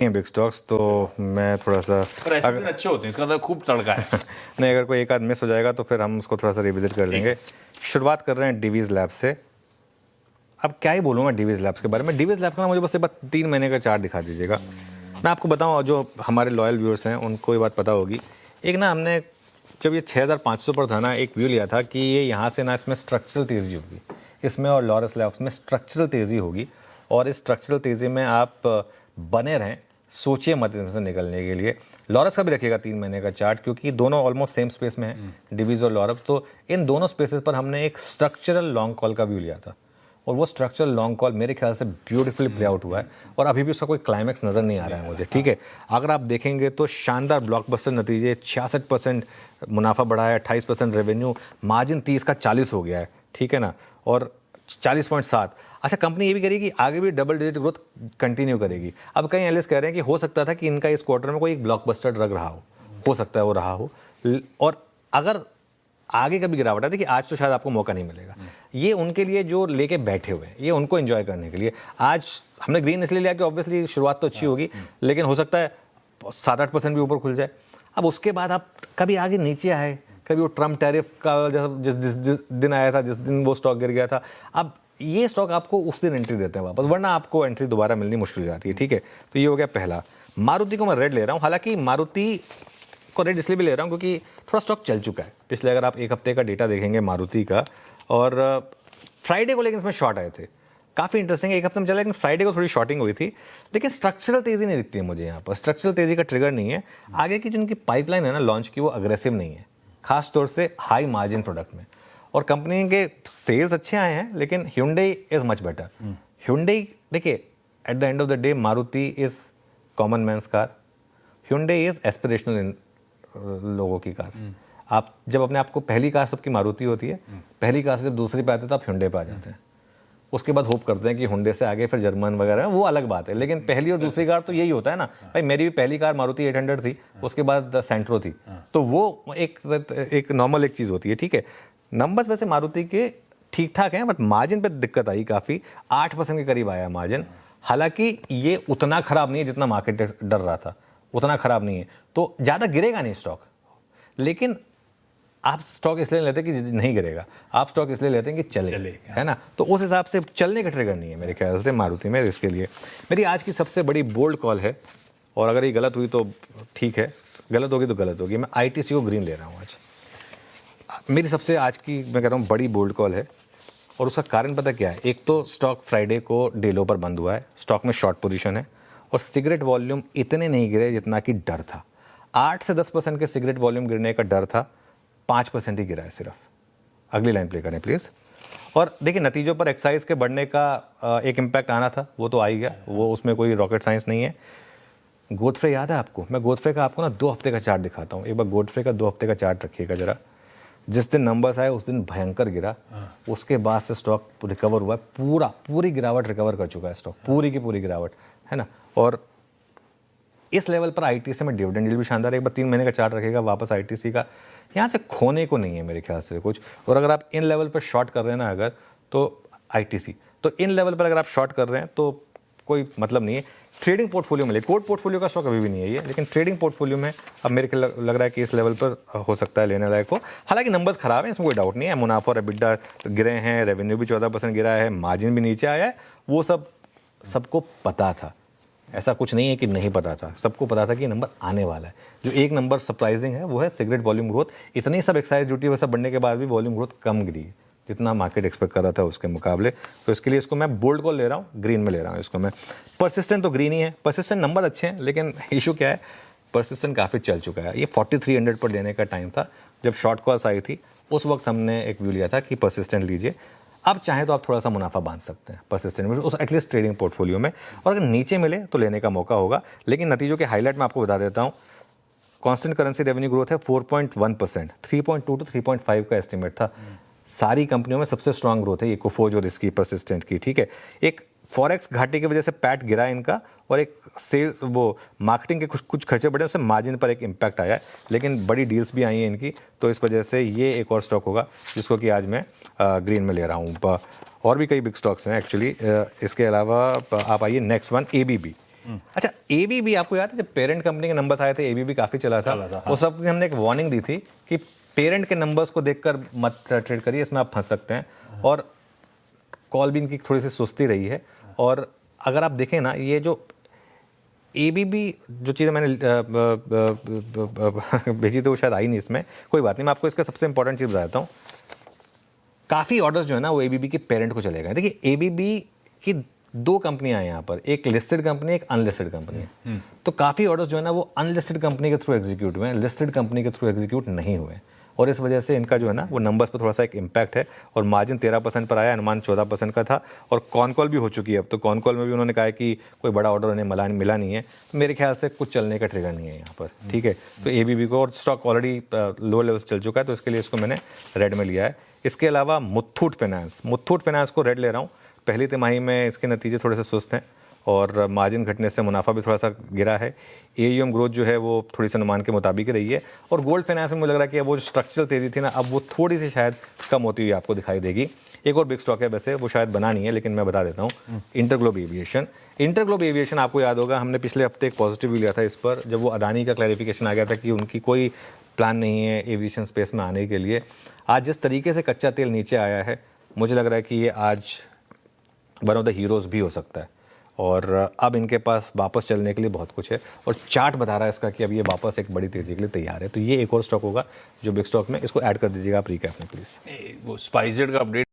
Big stocks तो मैं थोड़ा सा पर ऐसे दिन अच्छे होते हैं, इसका मतलब खूब तड़का है। नहीं, अगर कोई एक आध मिस हो जाएगा तो फिर हम उसको थोड़ा सा रिविजिट कर लेंगे। शुरुआत कर रहे हैं डिवीज़ लैब से। अब क्या ही बोलूँ मैं डिवीज़ लैब्स के बारे में। डिवीज़ लैब का ना मुझे बस एक बार 3 महीने का चार्ट दिखा दीजिएगा। मैं आपको बताऊँ, जो हमारे लॉयल व्यूअर्स हैं उनको ये बात पता होगी। एक ना हमने जब ये 6500 पर था ना, एक व्यू लिया था कि ये यहाँ से ना इसमें स्ट्रक्चरल तेज़ी होगी, इसमें और लॉरस लैब्स में स्ट्रक्चरल तेज़ी होगी। और इस स्ट्रक्चरल तेज़ी में आप बने रहें, सोचिए मत इनसे निकलने के लिए। लॉरस का भी रखिएगा 3 महीने का चार्ट, क्योंकि दोनों ऑलमोस्ट सेम स्पेस में है, डिवीज़ और लॉरस। तो इन दोनों स्पेसेस पर हमने एक स्ट्रक्चरल लॉन्ग कॉल का व्यू लिया था, और वो स्ट्रक्चरल लॉन्ग कॉल मेरे ख्याल से ब्यूटीफुली प्ले आउट हुआ है, और अभी भी उसका कोई क्लाइमैक्स नज़र नहीं आ रहा है मुझे। ठीक है, अगर आप देखेंगे तो शानदार ब्लॉकबस्टर नतीजे, 66% मुनाफा बढ़ा है, 28% रेवेन्यू, मार्जिन 30 का 40 हो गया है। ठीक है ना, और 40.7। अच्छा, कंपनी ये भी करेगी कि आगे भी डबल डिजिट ग्रोथ कंटिन्यू करेगी। अब कई एनालिस्ट कह रहे हैं कि हो सकता था कि इनका इस क्वार्टर में कोई एक ब्लॉकबस्टर ड्रग रहा हो सकता है वो रहा हो, और अगर आगे कभी गिरावट आती कि आज तो शायद आपको मौका नहीं मिलेगा। ये उनके लिए जो लेके बैठे हुए हैं, ये उनको एंजॉय करने के लिए। आज हमने ग्रीन इसलिए लिया कि ऑब्वियसली शुरुआत तो अच्छी होगी, लेकिन हो सकता है 7-8% भी ऊपर खुल जाए। अब उसके बाद आप कभी आगे नीचे आए, कभी वो ट्रम्प टैरिफ का जिस दिन आया था, जिस दिन वो स्टॉक गिर गया था, अब ये स्टॉक आपको उस दिन एंट्री देते हैं वापस, वरना आपको एंट्री दोबारा मिलनी मुश्किल हो जाती है। ठीक है, तो ये हो गया पहला। मारुति को मैं रेड ले रहा हूँ। हालांकि मारुति को रेड इसलिए भी ले रहा हूँ क्योंकि थोड़ा स्टॉक चल चुका है पिछले, अगर आप एक हफ्ते का डेटा देखेंगे मारुति का, और फ्राइडे को लेकिन इसमें शॉर्ट आए थे, काफ़ी इंटरेस्टिंग है। एक हफ्ते में चला, लेकिन फ्राइडे को थोड़ी शॉर्टिंग हुई थी, लेकिन स्ट्रक्चरल तेज़ी नहीं दिखती है मुझे यहाँ पर। स्ट्रक्चरल तेज़ी का ट्रिगर नहीं है। आगे की जो उनकी पाइपलाइन है ना लॉन्च की, वो अग्रेसिव नहीं है, खास तौर से हाई मार्जिन प्रोडक्ट में। और कंपनी के सेल्स अच्छे आए हैं, लेकिन Hyundai is much better. Hyundai, देखिए, at the end of the day Maruti is common man's car, Hyundai is aspirational लोगों की कार। आप जब अपने आप को, पहली कार सबकी मारुति होती है, पहली कार से जब दूसरी पे आते हैं तो आप Hyundai पे आ जाते हैं। उसके बाद होप करते हैं कि Hyundai से आगे फिर जर्मन वगैरह, वो अलग बात है। लेकिन पहली और दूसरी कार तो यही होता है ना भाई। मेरी भी पहली कार मारुति 800 थी, उसके बाद सेंट्रो थी, तो वो एक नॉर्मल एक चीज़ होती है। ठीक है, नंबर्स वैसे मारुति के ठीक ठाक हैं, बट मार्जिन पे दिक्कत आई काफ़ी, 8% के करीब आया मार्जिन। हालांकि ये उतना ख़राब नहीं है जितना मार्केट डर रहा था, उतना ख़राब नहीं है, तो ज़्यादा गिरेगा नहीं स्टॉक। लेकिन आप स्टॉक इसलिए लेते हैं कि नहीं गिरेगा, आप स्टॉक इसलिए लेते हैं कि चले, है ना। तो उस हिसाब से चलने का ट्रिगर नहीं है मेरे ख्याल से मारुति में। इसके लिए मेरी आज की सबसे बड़ी बोल्ड कॉल है, और अगर ये गलत हुई तो ठीक है, गलत होगी तो गलत होगी। मैं ITC को ग्रीन ले रहा हूँ आज। मेरी सबसे आज की, मैं कह रहा हूँ, बड़ी बोल्ड कॉल है, और उसका कारण पता क्या है। एक तो स्टॉक फ्राइडे को डे लो पर बंद हुआ है, स्टॉक में शॉर्ट पोजीशन है, और सिगरेट वॉल्यूम इतने नहीं गिरे जितना कि डर था। 8 से 10% के सिगरेट वॉल्यूम गिरने का डर था, 5% ही गिरा है सिर्फ। अगली लाइन प्ले करें प्लीज़। और देखिए, नतीजों पर एक्साइज के बढ़ने का एक इम्पैक्ट आना था, वो तो आ ही गया, वो उसमें कोई रॉकेट साइंस नहीं है। गोडफ्रे याद है आपको? मैं गोडफ्रे का आपको ना 2 हफ्ते का चार्ट दिखाता हूँ। एक बार गोडफ्रे का 2 हफ्ते का चार्ट रखिएगा जरा। जिस दिन नंबर्स आए उस दिन भयंकर गिरा, उसके बाद से स्टॉक रिकवर हुआ है, पूरी गिरावट रिकवर कर चुका है स्टॉक, पूरी की पूरी गिरावट, है ना। और इस लेवल पर ITC में डिविडेंड यील्ड भी शानदार है। एक बार 3 महीने का चार्ट रखेगा वापस ITC का, यहाँ से खोने को नहीं है मेरे ख्याल से कुछ। और अगर आप इन लेवल पर शॉर्ट कर रहे हैं ना अगर, तो ITC, तो इन लेवल पर अगर आप शॉर्ट कर रहे हैं तो कोई मतलब नहीं है। ट्रेडिंग पोर्टफोलियो में ले, कोड पोर्टफोलियो का स्टॉक अभी भी नहीं है ये, लेकिन ट्रेडिंग पोर्टफोलियो में अब मेरे को लग रहा है कि इस लेवल पर हो सकता है लेने लायक हो। हालांकि नंबर्स खराब हैं, इसमें कोई डाउट नहीं है। मुनाफा और EBITDA गिरे हैं, रेवेन्यू भी 14% गिरा है, मार्जिन भी नीचे आया है, वो सबको पता था। ऐसा कुछ नहीं है कि नहीं पता था, सबको पता था कि नंबर आने वाला है। जो एक नंबर सरप्राइजिंग है वो है सिगरेट वॉल्यूम ग्रोथ। इतनी सब एक्साइज ड्यूटी वैसा बढ़ने के बाद भी वॉल्यूम ग्रोथ कम गिरी है जितना मार्केट एक्सपेक्ट कर रहा था उसके मुकाबले। तो इसके लिए इसको मैं बोल्ड को ले रहा हूँ, ग्रीन में ले रहा हूँ इसको मैं। परसिस्टेंट तो ग्रीन ही है, परसिस्टेंट नंबर अच्छे हैं, लेकिन इशू क्या है, परसिस्टेंट काफ़ी चल चुका है। ये 4300 पर लेने का टाइम था जब शॉर्ट कॉल्स आई थी, उस वक्त हमने एक व्यू लिया था कि परसिस्टेंट लीजिए। अब चाहे तो आप थोड़ा सा मुनाफा बांध सकते हैं परसिस्टेंट में, उस एटलीस्ट ट्रेडिंग पोर्टफोलियो में, और अगर नीचे मिले तो लेने का मौका होगा। लेकिन नतीजों के हाईलाइट मैं आपको बता देता हूँ। कांस्टेंट करेंसी रेवेन्यू ग्रोथ है 4.1%, 3.2 to 3.5 का एस्टिमेट था। सारी कंपनियों में सबसे स्ट्रांग ग्रोथ है ये कोफोर्ज और इसकी परसिस्टेंट की। ठीक है, एक फॉरेक्स घाटे की वजह से पैट गिरा इनका, और एक सेल्स वो मार्केटिंग के कुछ खर्चे बढ़े, उससे मार्जिन पर एक इम्पैक्ट आया है, लेकिन बड़ी डील्स भी आई हैं इनकी, तो इस वजह से ये एक और स्टॉक होगा जिसको कि आज मैं ग्रीन में ले रहा हूँ। और भी कई बिग स्टॉक्स हैं एक्चुअली। इसके अलावा आप आइए नेक्स्ट वन, ABB। अच्छा, एबीबी आपको याद है जब पेरेंट कंपनी के नंबर्स आए थे, एबीबी काफी चला था, वो सब हमने एक वार्निंग दी थी कि पेरेंट के नंबर्स को देखकर मत ट्रेड करिए, इसमें आप फंस सकते हैं। और कॉल भी इनकी थोड़ी सी सुस्ती रही है। और अगर आप देखें ना, ये जो एबीबी जो चीज़ें मैंने भेजी थी वो शायद आई नहीं इसमें, कोई बात नहीं, मैं आपको इसका सबसे इंपॉर्टेंट चीज़ बताता हूँ। काफ़ी ऑर्डर्स जो है ना वो एबीबी के पेरेंट को चले गए। देखिए, एबीबी की दो कंपनियां हैं यहाँ पर, एक लिस्टेड कंपनी, एक अनलिस्टेड कंपनी है। तो काफ़ी ऑर्डर्स जो है ना वो अनलिस्टेड कंपनी के थ्रू एग्जीक्यूट हुए हैं, लिस्टेड कंपनी के थ्रू एग्जीक्यूट नहीं हुए। और इस वजह से इनका जो है ना वो नंबर्स पर थोड़ा सा एक इम्पैक्ट है। और मार्जिन 13% पर आया, अनुमान 14% का था। और कॉन कॉल भी हो चुकी है अब, तो कॉन कॉल में भी उन्होंने कहा है कि कोई बड़ा ऑर्डर उन्हें मिला नहीं है। तो मेरे ख्याल से कुछ चलने का ट्रिगर नहीं है यहाँ पर, ठीक है। तो एबीबी को, और स्टॉक ऑलरेडी लो लेवल्स चल चुका है, तो इसके लिए इसको मैंने रेड में लिया है। इसके अलावा मुथूट फाइनेंस को रेड ले रहा हूँ। पहली तिमाही में इसके नतीजे थोड़े से सुस्त हैं और मार्जिन घटने से मुनाफा भी थोड़ा सा गिरा है। एयूएम ग्रोथ जो है वो थोड़ी सी अनुमान के मुताबिक रही है। और गोल्ड फाइनेंस में मुझे लग रहा है कि अब वो जो स्ट्रक्चरल तेजी थी ना, अब वो थोड़ी सी शायद कम होती हुई आपको दिखाई देगी। एक और बिग स्टॉक है, वैसे वो शायद बना नहीं है लेकिन मैं बता देता हूँ, इंटरग्लोब एविएशन। आपको याद होगा हमने पिछले हफ्ते एक पॉजिटिव लिया था इस पर, जब वो अदानी का क्लैरिफिकेशन आ गया था कि उनकी कोई प्लान नहीं है एविएशन स्पेस में आने के लिए। आज जिस तरीके से कच्चा तेल नीचे आया है, मुझे लग रहा है कि ये आज वन ऑफ द हीरोज़ भी हो सकता है। और अब इनके पास वापस चलने के लिए बहुत कुछ है। और चार्ट बता रहा है इसका कि अब ये वापस एक बड़ी तेज़ी के लिए तैयार है। तो ये एक और स्टॉक होगा जो बिग स्टॉक में, इसको ऐड कर दीजिएगा आप रिकैप में प्लीज़। वो स्पाइसजेट का अपडेट